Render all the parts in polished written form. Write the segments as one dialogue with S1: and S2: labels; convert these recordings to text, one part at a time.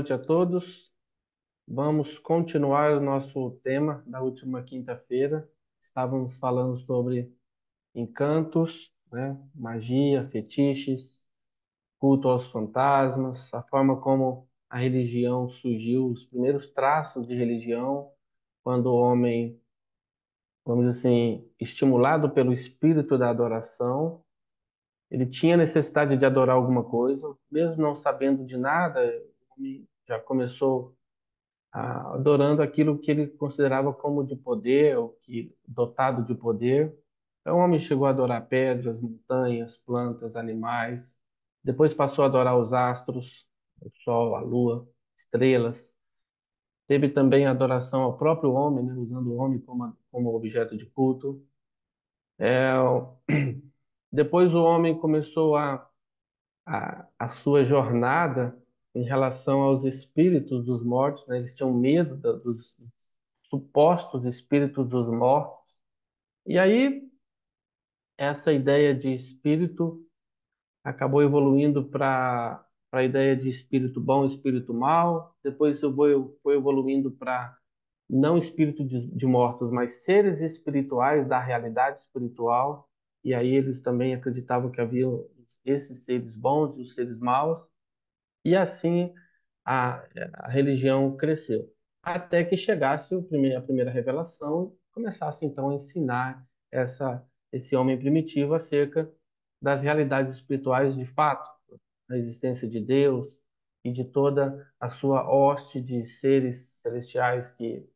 S1: noite a todos. Vamos continuar o nosso tema da última quinta-feira. Estávamos falando sobre encantos, né? Magia, fetiches, culto aos fantasmas, a forma como a religião surgiu, os primeiros traços de religião, quando o homem, vamos dizer assim, estimulado pelo espírito da adoração, ele tinha necessidade de adorar alguma coisa, mesmo não sabendo de nada, o homem já começou adorando aquilo que ele considerava como de poder, ou que dotado de poder. Então, o homem chegou a adorar pedras, montanhas, plantas, animais. Depois passou a adorar os astros, o sol, a lua, estrelas. Teve também a adoração ao próprio homem, né, usando o homem como objeto de culto. É, Depois o homem começou a sua jornada em relação aos espíritos dos mortos, né? Eles tinham medo dos supostos espíritos dos mortos. E aí, essa ideia de espírito acabou evoluindo para a ideia de espírito bom e espírito mal. Depois foi evoluindo para não espírito de mortos, mas seres espirituais da realidade espiritual. E aí eles também acreditavam que havia esses seres bons e os seres maus. E assim a, a religião cresceu. Até que chegasse a primeira revelação e começasse então a ensinar esse homem primitivo acerca das realidades espirituais de fato, a existência de Deus e de toda a sua hoste de seres celestiais que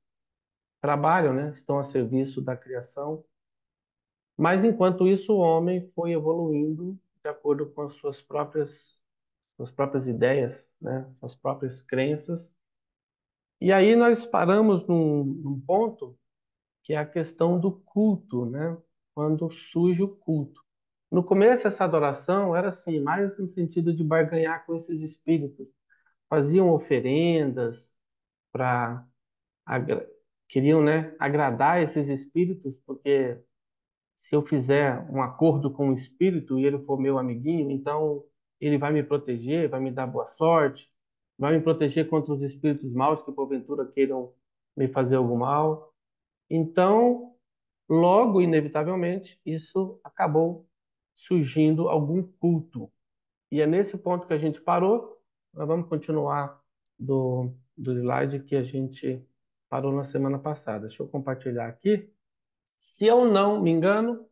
S1: trabalham, né, estão a serviço da criação. Mas enquanto isso, o homem foi evoluindo de acordo com as suas próprias ideias, né, suas próprias crenças. E aí nós paramos num ponto que é a questão do culto, né? Quando surge o culto. No começo, essa adoração era assim, mais no sentido de barganhar com esses espíritos. Faziam oferendas para queriam, né, agradar esses espíritos, porque se eu fizer um acordo com o espírito e ele for meu amiguinho, então ele vai me proteger, vai me dar boa sorte, vai me proteger contra os espíritos maus que porventura queiram me fazer algum mal. Então, logo, inevitavelmente, isso acabou surgindo algum culto. E é nesse ponto que a gente parou. Nós vamos continuar do slide que a gente parou na semana passada. Deixa eu compartilhar aqui. Se eu não me engano,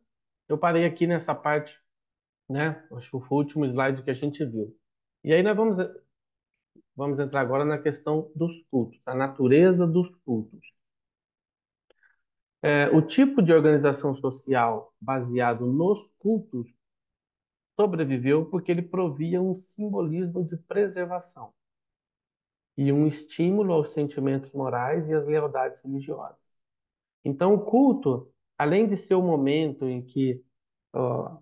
S1: eu parei aqui nessa parte, né? Acho que foi o último slide que a gente viu. E aí nós vamos entrar agora na questão dos cultos, a natureza dos cultos. O tipo de organização social baseado nos cultos sobreviveu porque ele provia um simbolismo de preservação e um estímulo aos sentimentos morais e às lealdades religiosas. Então, o culto, além de ser o momento em que ó,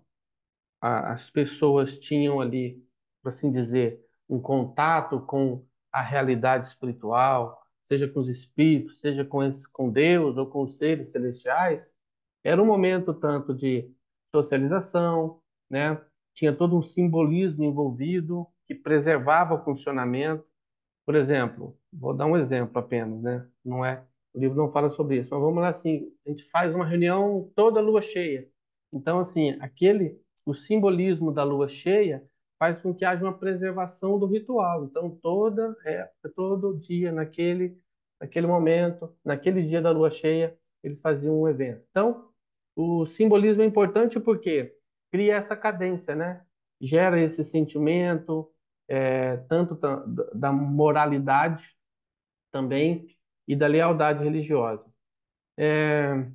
S1: as pessoas tinham ali, por assim dizer, um contato com a realidade espiritual, seja com os espíritos, seja com Deus ou com os seres celestiais, era um momento tanto de socialização, né? Tinha todo um simbolismo envolvido que preservava o funcionamento. Por exemplo, vou dar um exemplo apenas, né? Não é, o livro não fala sobre isso, mas vamos lá assim, a gente faz uma reunião toda lua cheia. Então, assim, o simbolismo da lua cheia faz com que haja uma preservação do ritual. Então, toda época, todo dia, naquele momento, naquele dia da lua cheia, eles faziam um evento. Então, o simbolismo é importante porque cria essa cadência, né? Gera esse sentimento, tanto da moralidade também e da lealdade religiosa. É,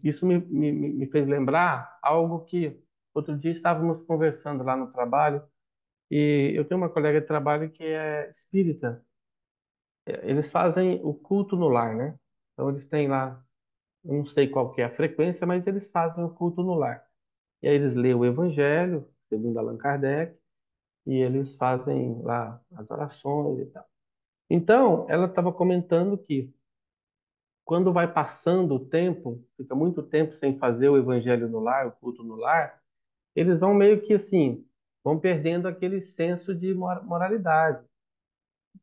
S1: Isso me fez lembrar algo que outro dia estávamos conversando lá no trabalho e eu tenho uma colega de trabalho que é espírita. Eles fazem o culto no lar, né? Então eles têm lá, eu não sei qual que é a frequência, mas eles fazem o culto no lar. E aí eles lêem o Evangelho, segundo Allan Kardec, e eles fazem lá as orações e tal. Então, ela estava comentando que quando vai passando o tempo, fica muito tempo sem fazer o evangelho no lar, o culto no lar, eles vão meio que assim, vão perdendo aquele senso de moralidade.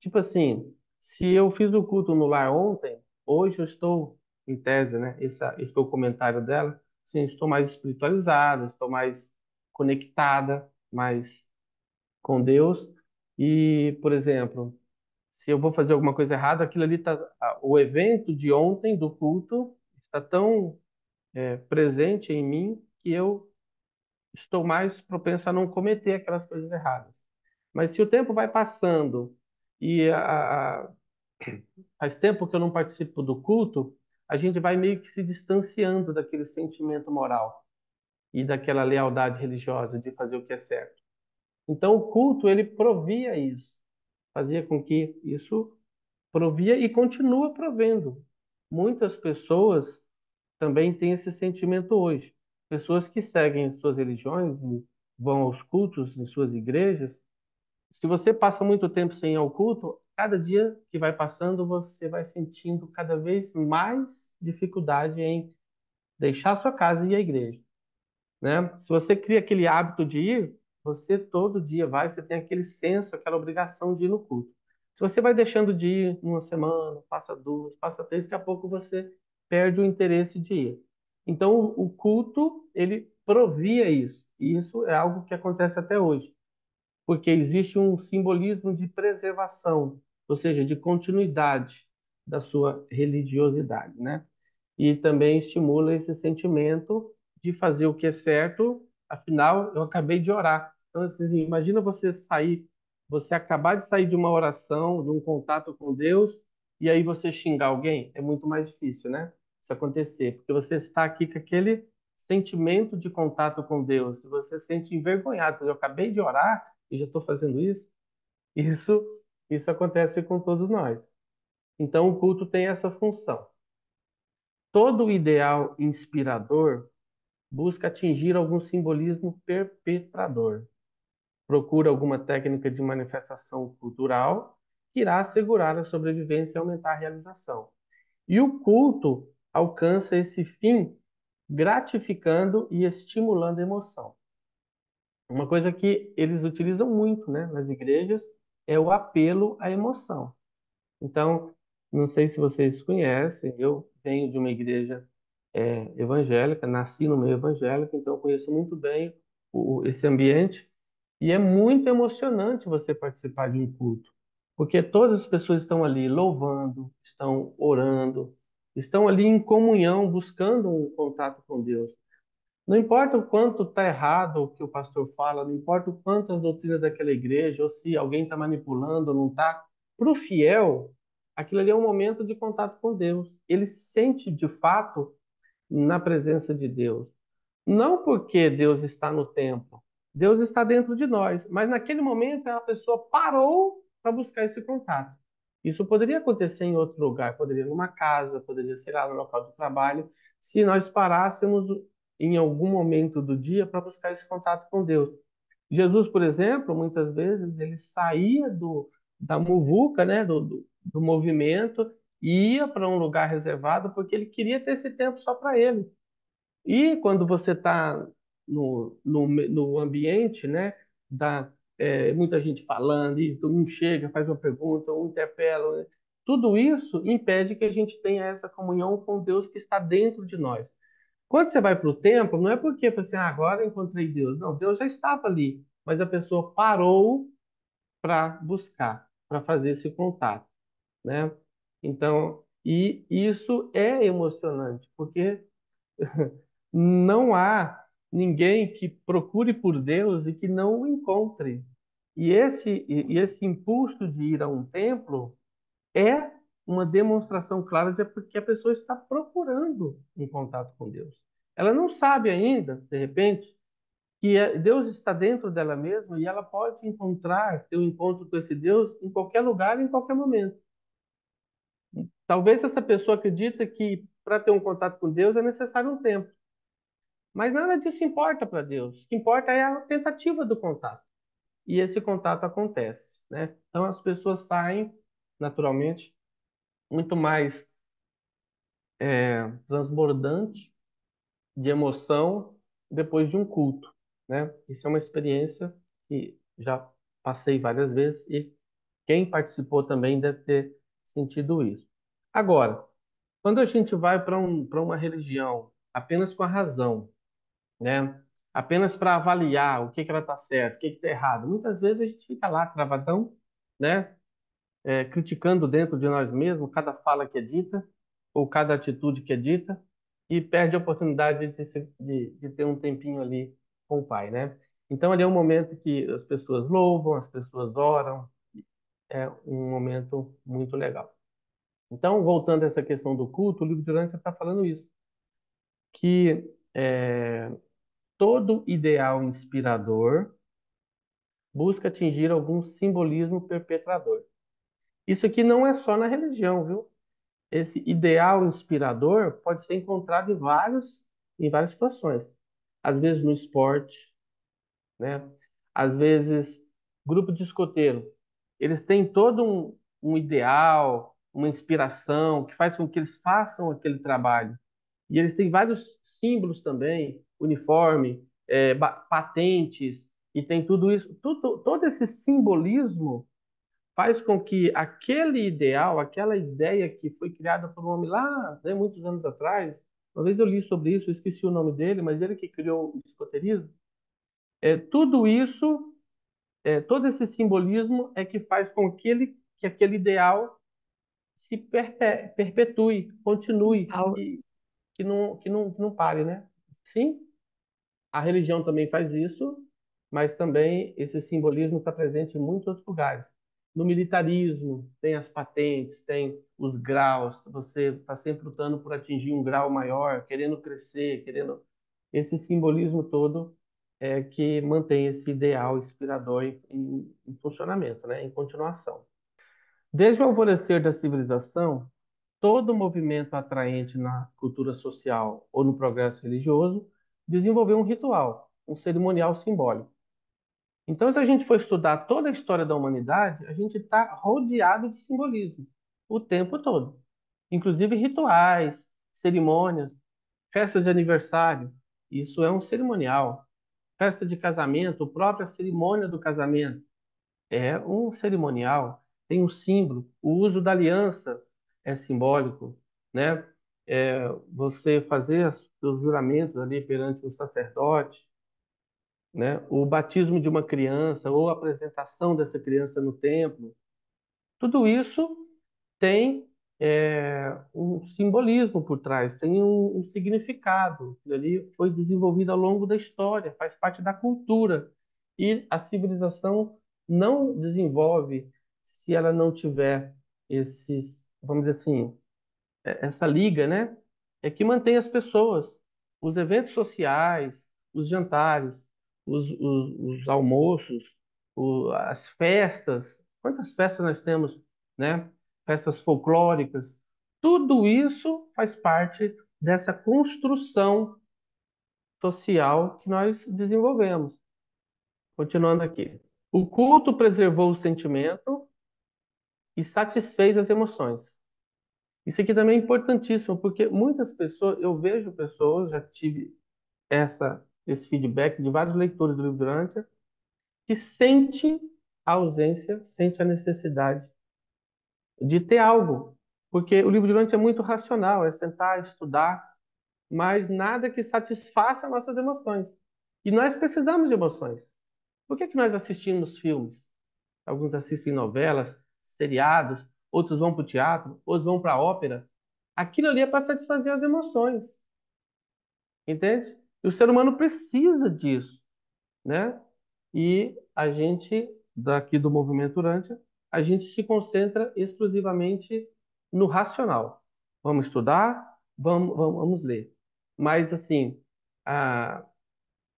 S1: tipo assim, se eu fiz o culto no lar ontem, hoje eu estou, em tese, né? Esse foi o comentário dela. Sim, estou mais espiritualizada, estou mais conectada, mais com Deus. E, por exemplo, se eu vou fazer alguma coisa errada, aquilo ali tá, o evento de ontem do culto está tão presente em mim que eu estou mais propenso a não cometer aquelas coisas erradas. Mas se o tempo vai passando e faz tempo que eu não participo do culto, a gente vai meio que se distanciando daquele sentimento moral e daquela lealdade religiosa de fazer o que é certo. Então o culto ele provia isso, fazia com que isso provia e continua provendo. Muitas pessoas também têm esse sentimento hoje. Pessoas que seguem suas religiões e vão aos cultos em suas igrejas, se você passa muito tempo sem ir ao culto, cada dia que vai passando, você vai sentindo cada vez mais dificuldade em deixar a sua casa e ir à igreja, né? Se você cria aquele hábito de ir, você todo dia vai, você tem aquele senso, aquela obrigação de ir no culto. Se você vai deixando de ir uma semana, passa duas, passa três, daqui a pouco você perde o interesse de ir. Então, o culto, ele provia isso. E isso é algo que acontece até hoje, porque existe um simbolismo de preservação, ou seja, de continuidade da sua religiosidade, né? E também estimula esse sentimento de fazer o que é certo, afinal, eu acabei de orar. Então, assim, imagina você sair, você acabar de sair de uma oração, de um contato com Deus, e aí você xingar alguém, é muito mais difícil, né? Isso acontecer, porque você está aqui com aquele sentimento de contato com Deus, e você se sente envergonhado, eu acabei de orar e já estou fazendo isso. Isso, isso acontece com todos nós. Então, o culto tem essa função. Todo ideal inspirador busca atingir algum simbolismo perpetrador. Procura alguma técnica de manifestação cultural que irá assegurar a sobrevivência e aumentar a realização. E o culto alcança esse fim gratificando e estimulando a emoção. Uma coisa que eles utilizam muito, né, nas igrejas é o apelo à emoção. Então, não sei se vocês conhecem, eu venho de uma igreja evangélica, nasci no meio evangélico, então eu conheço muito bem esse ambiente e é muito emocionante você participar de um culto, porque todas as pessoas estão ali louvando, estão orando, estão ali em comunhão, buscando um contato com Deus. Não importa o quanto está errado o que o pastor fala, não importa o quanto as doutrinas daquela igreja, ou se alguém está manipulando ou não está, para o fiel, aquilo ali é um momento de contato com Deus. Ele se sente, de fato, na presença de Deus. Não porque Deus está no templo, Deus está dentro de nós, mas naquele momento a pessoa parou para buscar esse contato. Isso poderia acontecer em outro lugar, poderia numa casa, poderia ser lá no local de trabalho, se nós parássemos em algum momento do dia para buscar esse contato com Deus. Jesus, por exemplo, muitas vezes ele saía da muvuca, né, do movimento, e ia para um lugar reservado porque ele queria ter esse tempo só para ele. E quando você está no ambiente, né, muita gente falando, e um chega, faz uma pergunta, um interpela, né? Tudo isso impede que a gente tenha essa comunhão com Deus que está dentro de nós. Quando você vai para o templo, não é porque você, assim, agora eu encontrei Deus. Não, Deus já estava ali, mas a pessoa parou para buscar, para fazer esse contato, né? Então, e isso é emocionante, porque não há ninguém que procure por Deus e que não o encontre. E esse impulso de ir a um templo é uma demonstração clara de que a pessoa está procurando um contato com Deus. Ela não sabe ainda, de repente, que Deus está dentro dela mesma e ela pode encontrar, ter um encontro com esse Deus em qualquer lugar, em qualquer momento. Talvez essa pessoa acredite que para ter um contato com Deus é necessário um tempo. Mas nada disso importa para Deus. O que importa é a tentativa do contato. E esse contato acontece, né? Então as pessoas saem, naturalmente, muito mais transbordante de emoção depois de um culto, né? Isso é uma experiência que já passei várias vezes e Quem participou também deve ter sentido isso. Agora, quando a gente vai para uma religião apenas com a razão, né? Apenas para avaliar o que que ela está certo, o que que está errado, muitas vezes a gente fica lá travadão, né? Criticando dentro de nós mesmos cada fala que é dita ou cada atitude que é dita e perde a oportunidade de ter um tempinho ali com o Pai, né? Então, ali é um momento que as pessoas louvam, as pessoas oram, é um momento muito legal. Então, voltando a essa questão do culto, o livro de Durante está falando isso, que todo ideal inspirador busca atingir algum simbolismo perpetrador. Isso aqui não é só na religião, viu? Esse ideal inspirador pode ser encontrado em várias situações. Às vezes no esporte, né? Às vezes, grupo de escoteiro. Eles têm todo um ideal, uma inspiração que faz com que eles façam aquele trabalho. E eles têm vários símbolos também, uniforme, patentes, e tem tudo isso. Todo esse simbolismo faz com que aquele ideal, aquela ideia que foi criada por um homem lá, né, muitos anos atrás, uma vez eu li sobre isso, eu esqueci o nome dele, mas ele que criou o escoteirismo, tudo isso, todo esse simbolismo é que faz com que aquele ideal se perpetue, continue,
S2: Al-
S1: que não pare, né? Sim, a religião também faz isso, mas também esse simbolismo está presente em muitos outros lugares. No militarismo, tem as patentes, tem os graus, você está sempre lutando por atingir um grau maior, querendo crescer, querendo. Esse simbolismo todo é que mantém esse ideal inspirador em funcionamento, né? Em continuação. Desde o alvorecer da civilização, todo movimento atraente na cultura social ou no progresso religioso desenvolveu um ritual, um cerimonial simbólico. Então, se a gente for estudar toda a história da humanidade, a gente está rodeado de simbolismo o tempo todo, inclusive rituais, cerimônias, festas de aniversário. Isso é um cerimonial. Festa de casamento, a própria cerimônia do casamento é um cerimonial, tem um símbolo. O uso da aliança é simbólico, né? Você fazer os juramentos ali perante o sacerdote, né? O batismo de uma criança ou a apresentação dessa criança no templo, tudo isso tem um simbolismo por trás, tem um significado. Aquilo ali foi desenvolvido ao longo da história, faz parte da cultura. E a civilização não desenvolve se ela não tiver esses, vamos dizer assim, essa liga, né? É que mantém as pessoas, os eventos sociais, os jantares, os almoços, as festas. Quantas festas nós temos, né? Festas folclóricas. Tudo isso faz parte dessa construção social que nós desenvolvemos. Continuando aqui. O culto preservou o sentimento e satisfez as emoções. Isso aqui também é importantíssimo, porque muitas pessoas, eu vejo pessoas, já tive esse feedback de vários leitores do livro Durante, que sente a ausência, sente a necessidade de ter algo. Porque o livro Durante é muito racional, é sentar, estudar, mas nada que satisfaça nossas emoções. E nós precisamos de emoções. Por que que nós assistimos filmes? Alguns assistem novelas, seriados, outros vão para o teatro, outros vão para a ópera. Aquilo ali é para satisfazer as emoções, entende? E o ser humano precisa disso, né? E a gente, daqui do Movimento Urântia, a gente se concentra exclusivamente no racional. Vamos estudar, vamos ler. Mas, assim, a,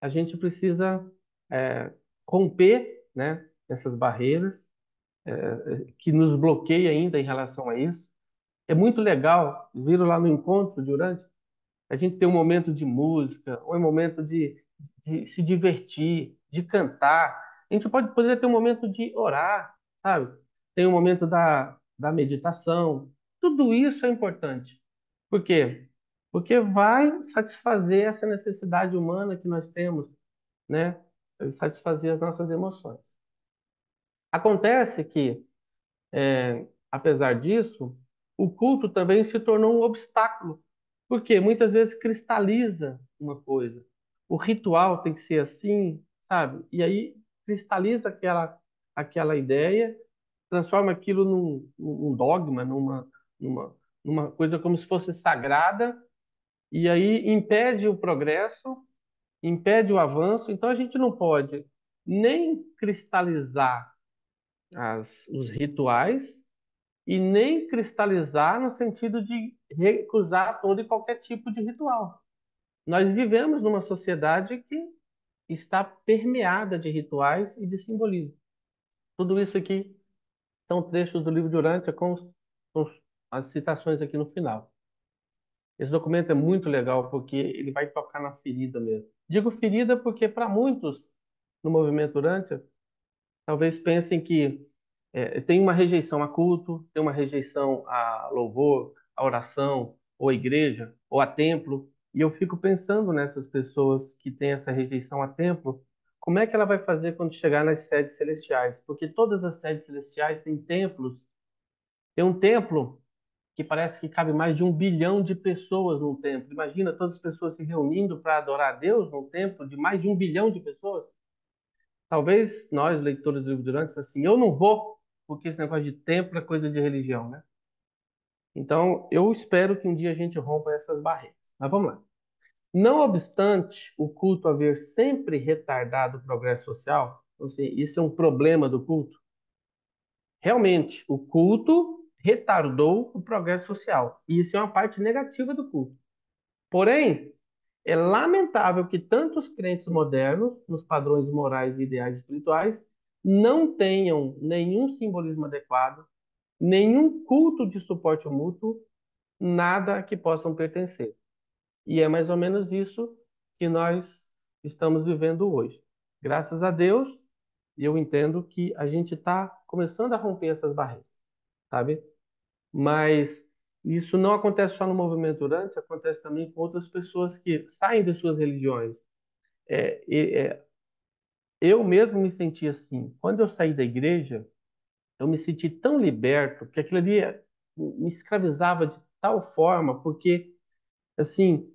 S1: a gente precisa romper, né, essas barreiras que nos bloqueia ainda em relação a isso. É muito legal, viram lá no encontro de Urântia, a gente tem um momento de música, um momento de se divertir, de cantar. A gente poderia ter um momento de orar, sabe? Tem um momento da meditação. Tudo isso é importante. Por quê? Porque vai satisfazer essa necessidade humana que nós temos, né? Satisfazer as nossas emoções. Acontece que Apesar disso, o culto também se tornou um obstáculo, porque muitas vezes cristaliza uma coisa. O ritual tem que ser assim, sabe? E aí cristaliza aquela ideia, transforma aquilo num dogma, numa, numa coisa como se fosse sagrada, e aí impede o progresso, impede o avanço. Então a gente não pode nem cristalizar os rituais e nem cristalizar no sentido de recusar todo e qualquer tipo de ritual. Nós vivemos numa sociedade que está permeada de rituais e de simbolismo. Tudo isso aqui são trechos do livro de Urântia com as citações aqui no final. Esse documento é muito legal porque ele vai tocar na ferida mesmo. Digo ferida porque para muitos no movimento Urântia talvez pensem que tem uma rejeição a culto, tem uma rejeição a louvor, a oração, ou a igreja, ou a templo. E eu fico pensando nessas pessoas que têm essa rejeição a templo, como é que ela vai fazer quando chegar nas sedes celestiais? Porque todas as sedes celestiais têm templos. Tem um templo que parece que cabe mais de 1 bilhão de pessoas num templo. Imagina todas as pessoas se reunindo para adorar a Deus num templo de mais de 1 bilhão de pessoas. Talvez nós, leitores do livro Durante, assim, eu não vou, porque esse negócio de templo é coisa de religião, né? Então, eu espero que um dia a gente rompa essas barreiras. Mas vamos lá. Não obstante o culto haver sempre retardado o progresso social, ou seja, isso é um problema do culto, realmente, o culto retardou o progresso social. E isso é uma parte negativa do culto. Porém, é lamentável que tantos crentes modernos, nos padrões morais e ideais espirituais, não tenham nenhum simbolismo adequado, nenhum culto de suporte mútuo, nada que possam pertencer. E é mais ou menos isso que nós estamos vivendo hoje. Graças a Deus, eu entendo que a gente está começando a romper essas barreiras, sabe? Mas isso não acontece só no movimento Urante, acontece também com outras pessoas que saem de suas religiões. É, eu mesmo me senti assim. Quando eu saí da igreja, eu me senti tão liberto que aquilo ali me escravizava de tal forma, porque assim,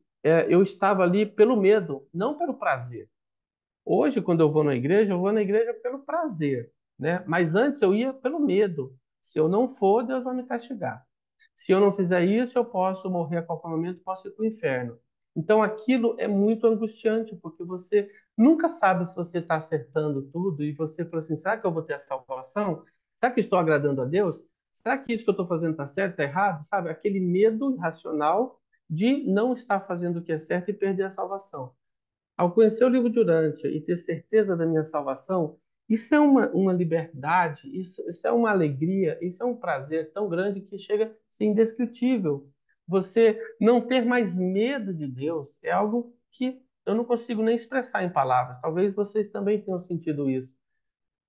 S1: eu estava ali pelo medo, não pelo prazer. Hoje, quando eu vou na igreja pelo prazer, né? Mas antes eu ia pelo medo. Se eu não for, Deus vai me castigar. Se eu não fizer isso, eu posso morrer a qualquer momento, posso ir para o inferno. Então aquilo é muito angustiante, porque você nunca sabe se você está acertando tudo e você fala assim: será que eu vou ter a salvação? Será que estou agradando a Deus? Será que isso que eu estou fazendo está certo, está errado? Sabe? Aquele medo irracional de não estar fazendo o que é certo e perder a salvação. Ao conhecer o livro de Urântia e ter certeza da minha salvação, isso é uma liberdade, isso é uma alegria, isso é um prazer tão grande que chega a ser indescritível. Você não ter mais medo de Deus é algo que eu não consigo nem expressar em palavras. Talvez vocês também tenham sentido isso.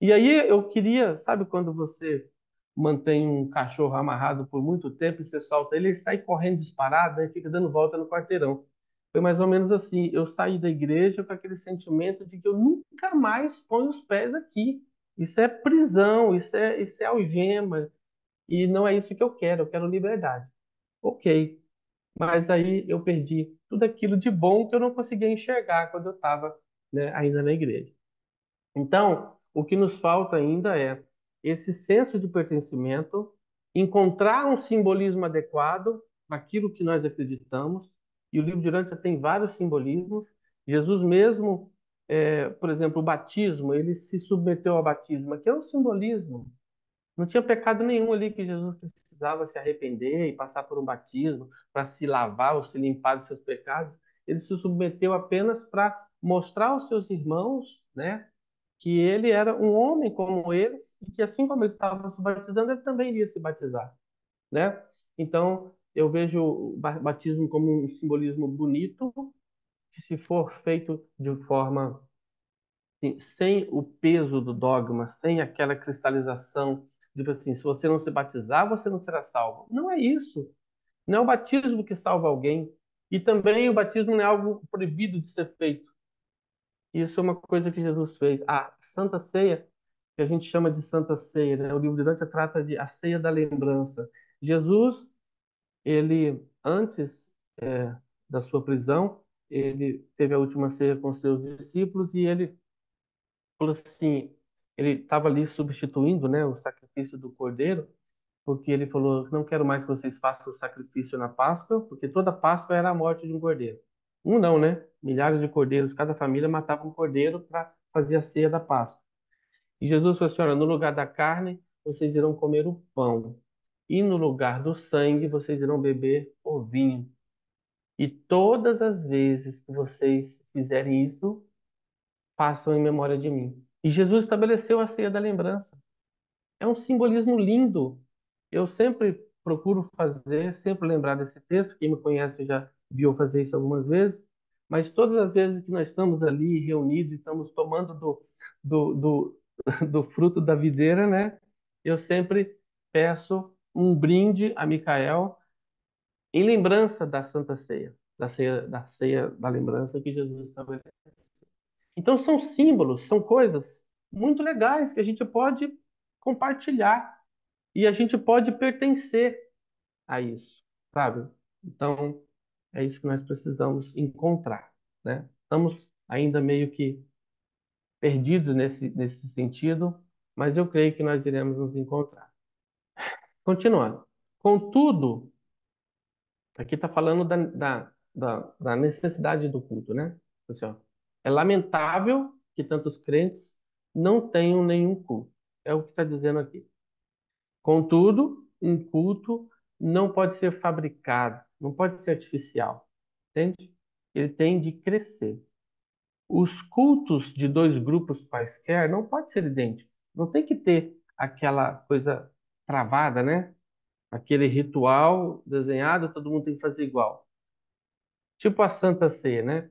S1: E aí eu queria, sabe quando você mantém um cachorro amarrado por muito tempo e você solta ele, ele sai correndo disparado, né? Fica dando volta no quarteirão. Foi mais ou menos assim. Eu saí da igreja com aquele sentimento de que eu nunca mais ponho os pés aqui. Isso é prisão, isso é algema. E não é isso que eu quero liberdade. Ok. Mas aí eu perdi tudo aquilo de bom que eu não conseguia enxergar quando eu estava, né, ainda na igreja. Então, o que nos falta ainda é esse senso de pertencimento, encontrar um simbolismo adequado para aquilo que nós acreditamos. E o livro de Urântia tem vários simbolismos. Jesus mesmo, por exemplo, o batismo, ele se submeteu ao batismo, que é um simbolismo. Não tinha pecado nenhum ali que Jesus precisava se arrepender e passar por um batismo para se lavar ou se limpar dos seus pecados. Ele se submeteu apenas para mostrar aos seus irmãos, né, que ele era um homem como eles e que assim como ele estava se batizando, ele também iria se batizar, né? Então, eu vejo o batismo como um simbolismo bonito, que se for feito de forma assim, sem o peso do dogma, sem aquela cristalização, tipo assim, se você não se batizar, você não será salvo. Não é isso. Não é o batismo que salva alguém. E também o batismo não é algo proibido de ser feito. Isso é uma coisa que Jesus fez. A Santa Ceia que a gente chama de Santa Ceia, né? O livro de Dante trata de a ceia da lembrança. Jesus, ele, antes da sua prisão, ele teve a última ceia com seus discípulos e ele falou assim, ele estava ali substituindo, né, o sacrifício do cordeiro, porque ele falou, não quero mais que vocês façam o sacrifício na Páscoa, porque toda Páscoa era a morte de um cordeiro. Um não, né? Milhares de cordeiros, cada família matava um cordeiro para fazer a ceia da Páscoa. E Jesus falou assim, olha, no lugar da carne, vocês irão comer o pão. E no lugar do sangue, vocês irão beber o vinho. E todas as vezes que vocês fizerem isso, façam em memória de mim. E Jesus estabeleceu a ceia da lembrança. É um simbolismo lindo. Eu sempre procuro fazer, sempre lembrar desse texto. Quem me conhece já viu fazer isso algumas vezes. Mas todas as vezes que nós estamos ali reunidos e estamos tomando do, do, do fruto da videira, né? Eu sempre peço um brinde a Micael em lembrança da Santa Ceia, da ceia da lembrança que Jesus estabeleceu. Então são símbolos, são coisas muito legais que a gente pode compartilhar e a gente pode pertencer a isso, sabe? Então é isso que nós precisamos encontrar, né? Estamos ainda meio que perdidos nesse sentido, mas eu creio que nós iremos nos encontrar. Continuando. Contudo, aqui está falando da necessidade do culto, né? Assim, ó, é lamentável que tantos crentes não tenham nenhum culto. É o que está dizendo aqui. Contudo, um culto não pode ser fabricado, não pode ser artificial, entende? Ele tem de crescer. Os cultos de dois grupos quaisquer não pode ser idênticos. Não tem que ter aquela coisa travada, né? Aquele ritual desenhado, todo mundo tem que fazer igual. Tipo a Santa Ceia, né?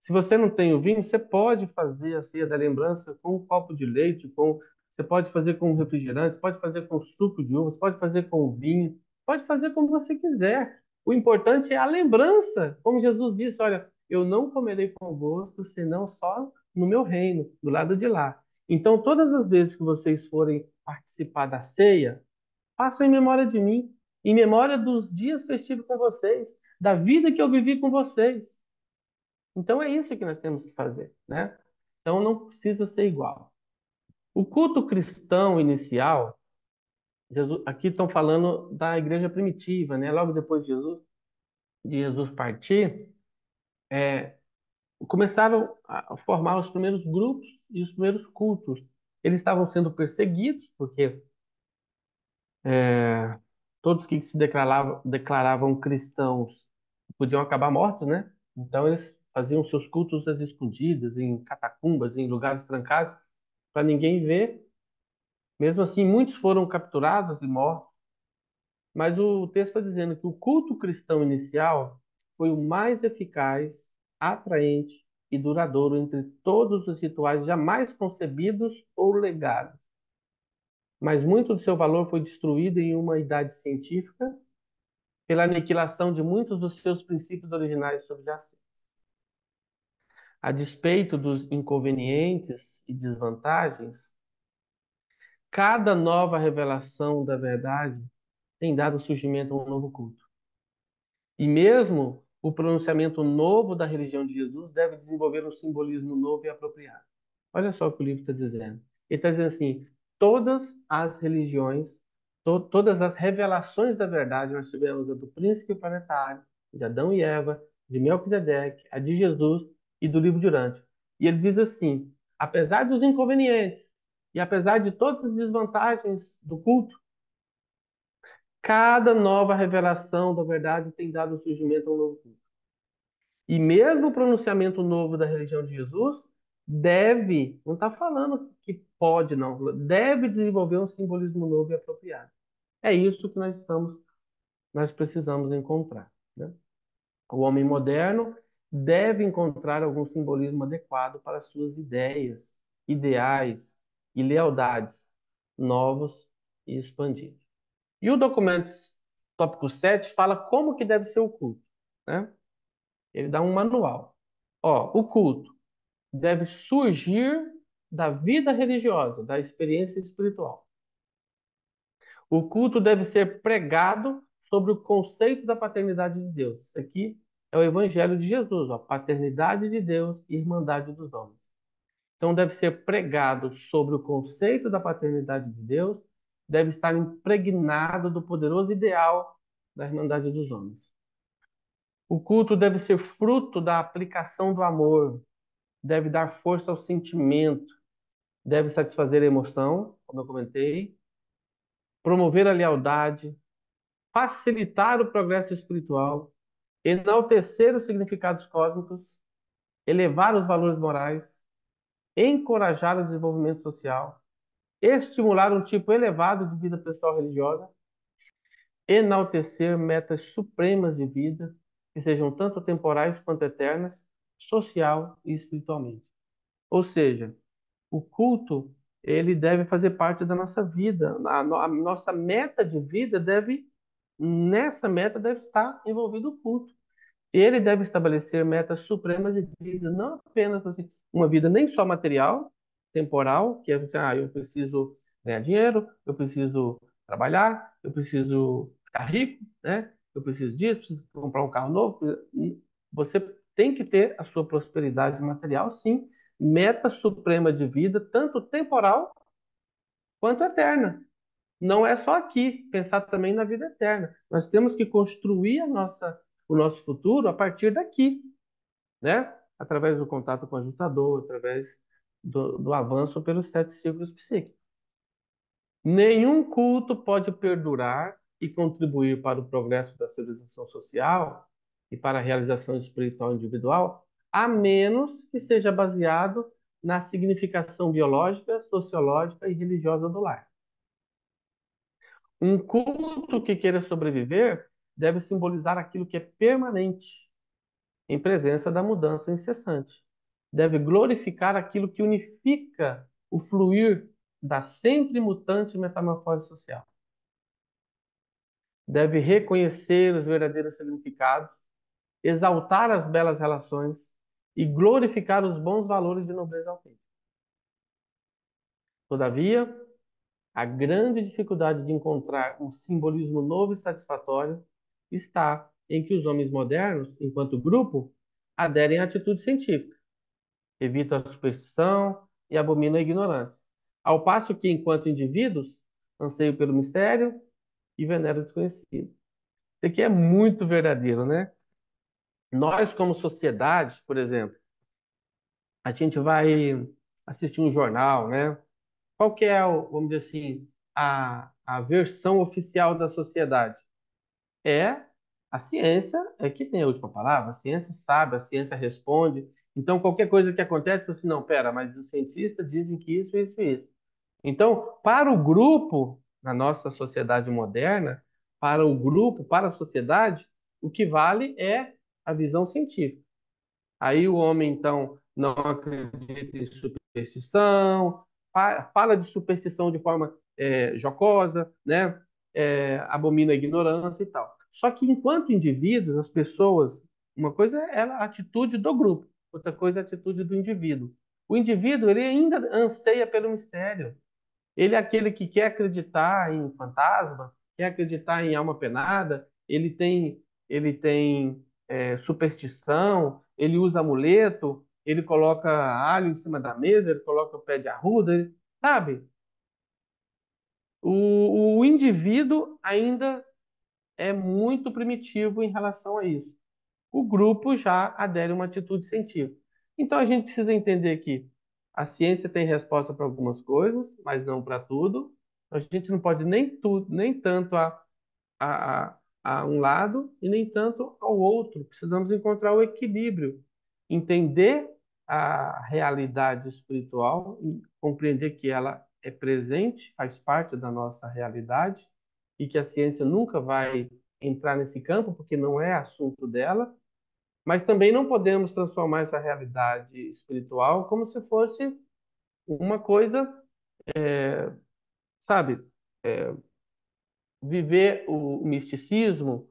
S1: Se você não tem o vinho, você pode fazer a ceia da lembrança com um copo de leite, você pode fazer com refrigerante, você pode fazer com suco de uva, você pode fazer com vinho, pode fazer como você quiser. O importante é a lembrança. Como Jesus disse, olha, eu não comerei convosco, senão só no meu reino, do lado de lá. Então, todas as vezes que vocês forem participar da ceia, façam em memória de mim, em memória dos dias que eu estive com vocês, da vida que eu vivi com vocês. Então é isso que nós temos que fazer, né? Então não precisa ser igual. O culto cristão inicial, aqui estão falando da igreja primitiva, né? Logo depois de Jesus partir, começaram a formar os primeiros grupos e os primeiros cultos. Eles estavam sendo perseguidos, porque todos que se declaravam cristãos podiam acabar mortos, né? Então eles faziam seus cultos às escondidas, em catacumbas, em lugares trancados, para ninguém ver. Mesmo assim, muitos foram capturados e mortos, mas o texto está dizendo que o culto cristão inicial foi o mais eficaz, atraente e duradouro entre todos os rituais jamais concebidos ou legados. Mas muito do seu valor foi destruído em uma idade científica pela aniquilação de muitos dos seus princípios originais subjacentes. A despeito dos inconvenientes e desvantagens, cada nova revelação da verdade tem dado surgimento a um novo culto. E mesmo o pronunciamento novo da religião de Jesus deve desenvolver um simbolismo novo e apropriado. Olha só o que o livro está dizendo. Ele está dizendo assim: todas as religiões, todas as revelações da verdade, nós tivemos a do príncipe planetário, de Adão e Eva, de Melquisedeque, a de Jesus e do livro de Urântia. E ele diz assim: apesar dos inconvenientes e apesar de todas as desvantagens do culto, cada nova revelação da verdade tem dado surgimento a um novo culto. E mesmo o pronunciamento novo da religião de Jesus deve, não está falando que pode, não, deve desenvolver um simbolismo novo e apropriado. É isso que nós precisamos encontrar, né? O homem moderno deve encontrar algum simbolismo adequado para suas ideias, ideais e lealdades novos e expandidos. E o documento tópico 7 fala como que deve ser o culto, né? Ele dá um manual. Ó, o culto deve surgir da vida religiosa, da experiência espiritual. O culto deve ser pregado sobre o conceito da paternidade de Deus. Isso aqui é o Evangelho de Jesus, a paternidade de Deus e irmandade dos homens. Então, deve ser pregado sobre o conceito da paternidade de Deus, deve estar impregnado do poderoso ideal da irmandade dos homens. O culto deve ser fruto da aplicação do amor, deve dar força ao sentimento, deve satisfazer a emoção, como eu comentei, promover a lealdade, facilitar o progresso espiritual, enaltecer os significados cósmicos, elevar os valores morais, encorajar o desenvolvimento social, estimular um tipo elevado de vida pessoal religiosa, enaltecer metas supremas de vida, que sejam tanto temporais quanto eternas, social e espiritualmente. Ou seja, o culto, ele deve fazer parte da nossa vida. A nossa meta de vida nessa meta deve estar envolvido o culto. Ele deve estabelecer metas supremas de vida, não apenas assim, uma vida nem só material, temporal, que é você, eu preciso ganhar dinheiro, eu preciso trabalhar, eu preciso ficar rico, né? Eu preciso disso, preciso comprar um carro novo. Você tem que ter a sua prosperidade material, sim, meta suprema de vida, tanto temporal quanto eterna. Não é só aqui, pensar também na vida eterna. Nós temos que construir o nosso futuro a partir daqui, né? Através do contato com o ajustador, através do avanço pelos sete círculos psíquicos. Nenhum culto pode perdurar e contribuir para o progresso da civilização social e para a realização espiritual individual, a menos que seja baseado na significação biológica, sociológica e religiosa do lar. Um culto que queira sobreviver deve simbolizar aquilo que é permanente, em presença da mudança incessante. Deve glorificar aquilo que unifica o fluir da sempre mutante metamorfose social. Deve reconhecer os verdadeiros significados, exaltar as belas relações e glorificar os bons valores de nobreza autêntica. Todavia, a grande dificuldade de encontrar um simbolismo novo e satisfatório está em que os homens modernos, enquanto grupo, aderem à atitude científica, evitam a superstição e abominam a ignorância. Ao passo que, enquanto indivíduos, anseiam pelo mistério e veneram o desconhecido. Isso aqui é muito verdadeiro, né? Nós, como sociedade, por exemplo, a gente vai assistir um jornal, né? Qual que é, vamos dizer assim, a versão oficial da sociedade? É a ciência é que tem a última palavra, a ciência sabe, a ciência responde. Então, qualquer coisa que acontece, você assim, não, pera, mas os cientistas dizem que isso e isso. Então, para o grupo, na nossa sociedade moderna, para o grupo, para a sociedade, o que vale é a visão científica. Aí o homem, então, não acredita em superstição, fala de superstição de forma jocosa, né? Abomina a ignorância e tal. Só que enquanto indivíduos, as pessoas, uma coisa é a atitude do grupo, outra coisa é a atitude do indivíduo. O indivíduo, ele ainda anseia pelo mistério. Ele é aquele que quer acreditar em fantasma, quer acreditar em alma penada, ele tem superstição, ele usa amuleto, ele coloca alho em cima da mesa, ele coloca o pé de arruda, sabe? O indivíduo ainda é muito primitivo em relação a isso. O grupo já adere a uma atitude científica. Então a gente precisa entender que a ciência tem resposta para algumas coisas, mas não para tudo. A gente não pode nem tudo, nem tanto a, a um lado e nem tanto ao outro. Precisamos encontrar o equilíbrio, entender a realidade espiritual e compreender que ela é presente, faz parte da nossa realidade e que a ciência nunca vai entrar nesse campo porque não é assunto dela, mas também não podemos transformar essa realidade espiritual como se fosse uma coisa, sabe, viver o misticismo,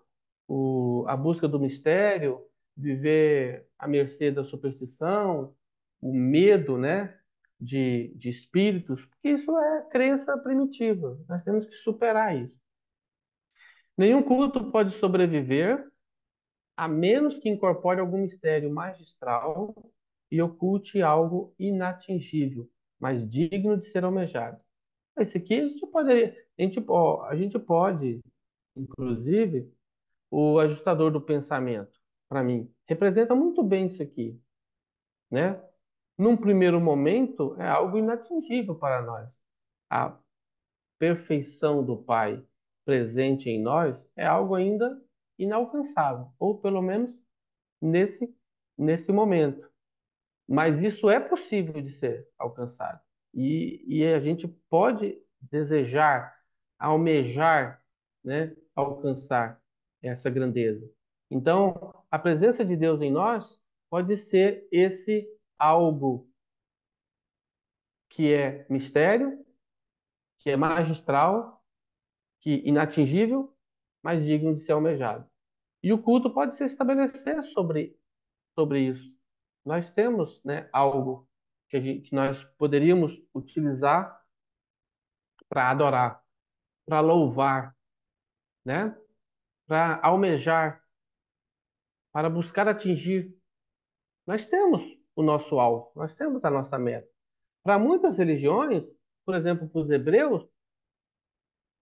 S1: a busca do mistério, viver à mercê da superstição, o medo, né? de espíritos, porque isso é crença primitiva. Nós temos que superar isso. Nenhum culto pode sobreviver a menos que incorpore algum mistério magistral e oculte algo inatingível, mas digno de ser almejado. Esse aqui a gente poderia, a gente pode, inclusive, o ajustador do pensamento, para mim, representa muito bem isso aqui, né? Num primeiro momento, é algo inatingível para nós. A perfeição do Pai presente em nós é algo ainda inalcançável, ou pelo menos nesse, nesse momento. Mas isso é possível de ser alcançado. E a gente pode desejar, almejar, né, alcançar essa grandeza. Então, a presença de Deus em nós pode ser esse algo que é mistério, que é magistral, que inatingível, mas digno de ser almejado. E o culto pode se estabelecer sobre isso. Nós temos, né, algo que nós poderíamos utilizar para adorar, para louvar, né, para almejar, para buscar atingir. Nós temos o nosso alvo, nós temos a nossa meta. Para muitas religiões, por exemplo, para os hebreus,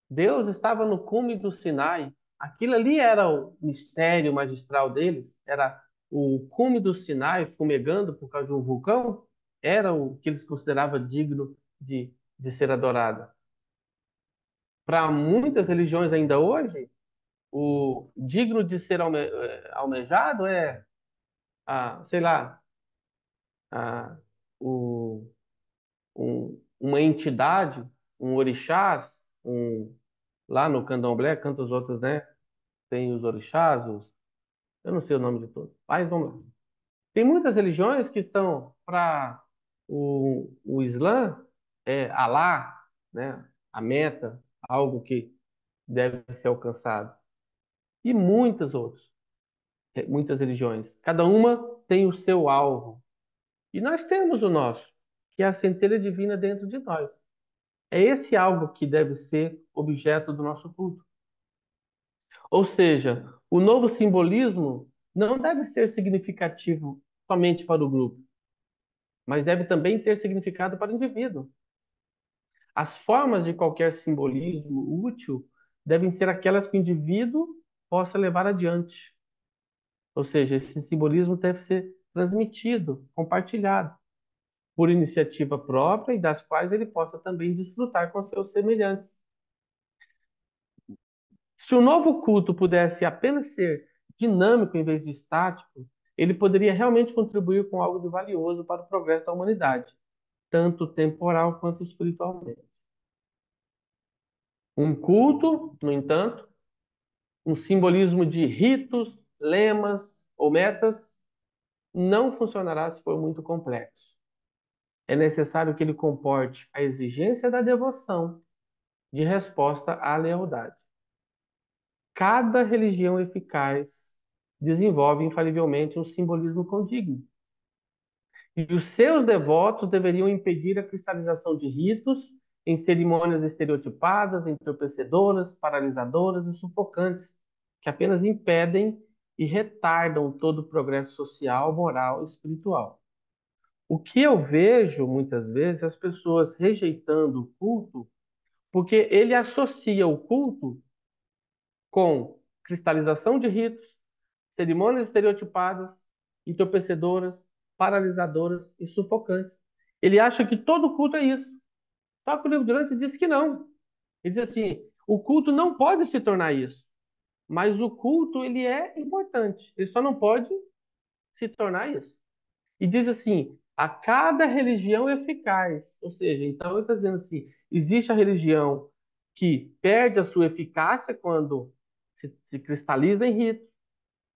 S1: Deus estava no cume do Sinai. Aquilo ali era o mistério magistral deles, era o cume do Sinai fumegando por causa de um vulcão, era o que eles consideravam digno de ser adorado. Para muitas religiões ainda hoje, o digno de ser almejado é, sei lá, a, o, uma entidade, um orixás, lá no candomblé, tantos outros, né? Tem os orixás, eu não sei o nome de todos, mas vamos lá. Tem muitas religiões que estão para o Islã, é Alá, né? A meta, algo que deve ser alcançado. E muitas outras, muitas religiões. Cada uma tem o seu alvo. E nós temos o nosso, que é a centelha divina dentro de nós. É esse algo que deve ser objeto do nosso culto. Ou seja, o novo simbolismo não deve ser significativo somente para o grupo, mas deve também ter significado para o indivíduo. As formas de qualquer simbolismo útil devem ser aquelas que o indivíduo possa levar adiante. Ou seja, esse simbolismo deve ser transmitido, compartilhado, por iniciativa própria e das quais ele possa também desfrutar com seus semelhantes. Se o novo culto pudesse apenas ser dinâmico em vez de estático, ele poderia realmente contribuir com algo de valioso para o progresso da humanidade, tanto temporal quanto espiritualmente. Um culto, no entanto, um simbolismo de ritos, lemas ou metas, não funcionará se for muito complexo. É necessário que ele comporte a exigência da devoção, de resposta à lealdade. Cada religião eficaz desenvolve infalivelmente um simbolismo condigno. E os seus devotos deveriam impedir a cristalização de ritos em cerimônias estereotipadas, entorpecedoras, paralisadoras e sufocantes, que apenas impedem e retardam todo o progresso social, moral e espiritual. O que eu vejo muitas vezes é as pessoas rejeitando o culto porque ele associa o culto com cristalização de ritos, cerimônias estereotipadas, entorpecedoras, paralisadoras e sufocantes. Ele acha que todo culto é isso. Só que o livro durante diz que não. Ele diz assim: o culto não pode se tornar isso, mas o culto ele é importante. Ele só não pode se tornar isso. E diz assim: a cada religião é eficaz. Ou seja, então ele está dizendo assim: existe a religião que perde a sua eficácia quando se cristaliza em ritos,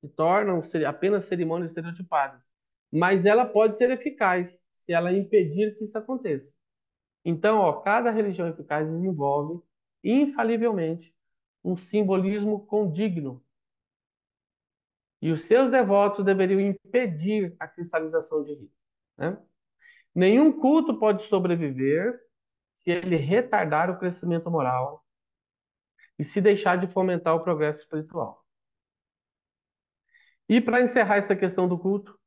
S1: se tornam apenas cerimônias estereotipadas. Mas ela pode ser eficaz se ela impedir que isso aconteça. Então, ó, cada religião eficaz desenvolve, infalivelmente, um simbolismo condigno. E os seus devotos deveriam impedir a cristalização de ritos, né? Nenhum culto pode sobreviver se ele retardar o crescimento moral e se deixar de fomentar o progresso espiritual. E para encerrar essa questão do culto,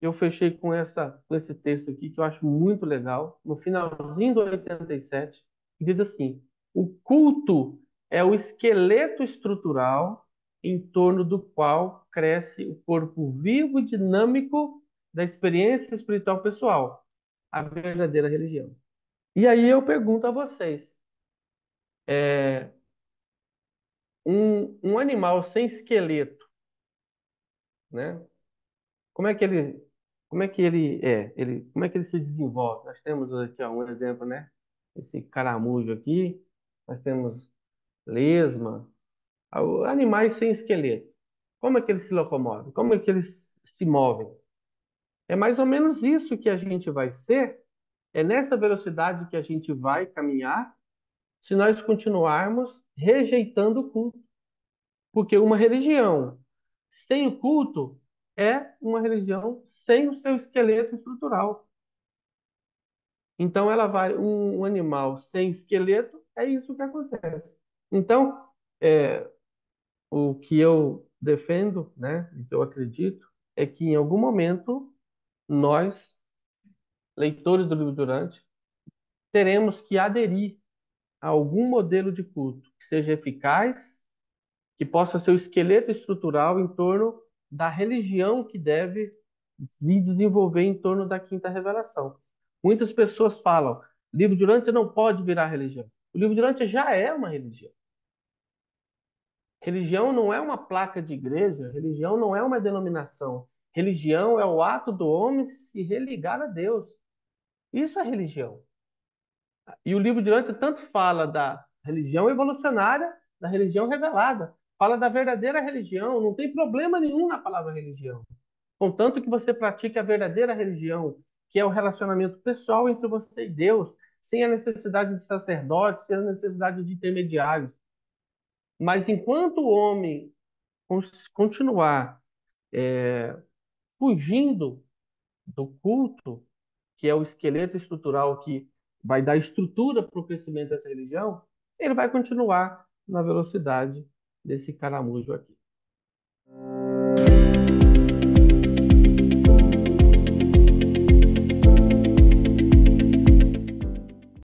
S1: eu fechei com esse texto aqui que eu acho muito legal, no finalzinho do 87, que diz assim: o culto é o esqueleto estrutural em torno do qual cresce o corpo vivo e dinâmico da experiência espiritual pessoal, a verdadeira religião. E aí eu pergunto a vocês, um animal sem esqueleto, né? Como é que ele, como é que ele se desenvolve? Nós temos aqui ó, um exemplo, né? Esse caramujo aqui, nós temos lesma, animais sem esqueleto. Como é que eles se locomovem? Como é que eles se movem? É mais ou menos isso que a gente vai ser, é nessa velocidade que a gente vai caminhar se nós continuarmos rejeitando o culto. Porque uma religião sem o culto é uma religião sem o seu esqueleto estrutural. Então, ela vai, um animal sem esqueleto, é isso que acontece. Então, é, o que eu defendo, né, o que eu acredito, é que em algum momento nós, leitores do livro Durante, teremos que aderir a algum modelo de culto que seja eficaz, que possa ser o esqueleto estrutural em torno da religião que deve se desenvolver em torno da quinta revelação. Muitas pessoas falam, livro Durante não pode virar religião. O livro Durante já é uma religião. Religião não é uma placa de igreja, religião não é uma denominação. Religião é o ato do homem se religar a Deus. Isso é religião. E o livro Durante tanto fala da religião evolucionária, da religião revelada. Fala da verdadeira religião, não tem problema nenhum na palavra religião. Contanto que você pratique a verdadeira religião, que é o relacionamento pessoal entre você e Deus, sem a necessidade de sacerdotes, sem a necessidade de intermediários. Mas enquanto o homem continuar fugindo do culto, que é o esqueleto estrutural que vai dar estrutura para o crescimento dessa religião, ele vai continuar na velocidade desse caramujo aqui.